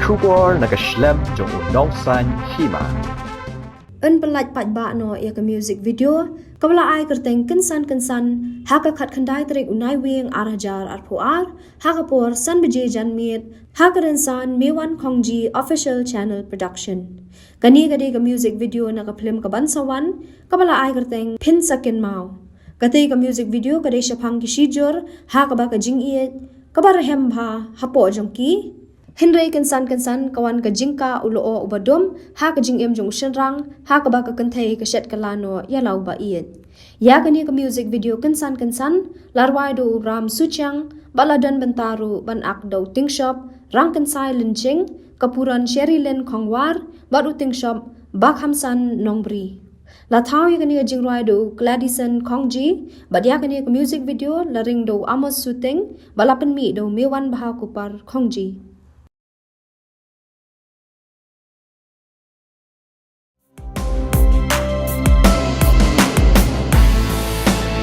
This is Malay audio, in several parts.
Shubor nakaslem jong udongsan Hima. Pyllait Paidbah no ia ke music video kabla ai kerteng Kynsan haka khat khandai trek unai wing arajar arpuar haka por san beje janmit haka rensan mewan khongji official channel production kani gadi ke music video na ka film ka bansawan kabla ai kerteng phin sakin mau kate ka music video kade shaphang ki shijor haka ba ka jingie kabar hem bha hapo jongki Henry Kynsan kawan ka jingka ulo ubadom ha ka jing em jong shenrang ha ka ba ka kanthei ka shet kalano ya lau ba iet ya kani ka music video Kynsan larwai do ram suchang baladan bantaru ban ak do ting shop rang kansai linching kapuran sherry len khongwar badu ting shop bak hamsan nongbri la thau ya kani ka Jingrwai do gladison khongji badya kani ka music video la ring do amos shooting balapan mi do mewan bha kupar khongji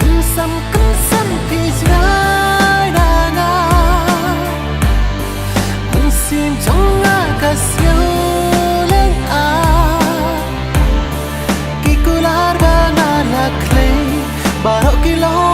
Kynsan thì ngài đã ngà mừng xin trong ngã cả siêu lên kỳ cú lar ba na la clay bà độ kỳ lo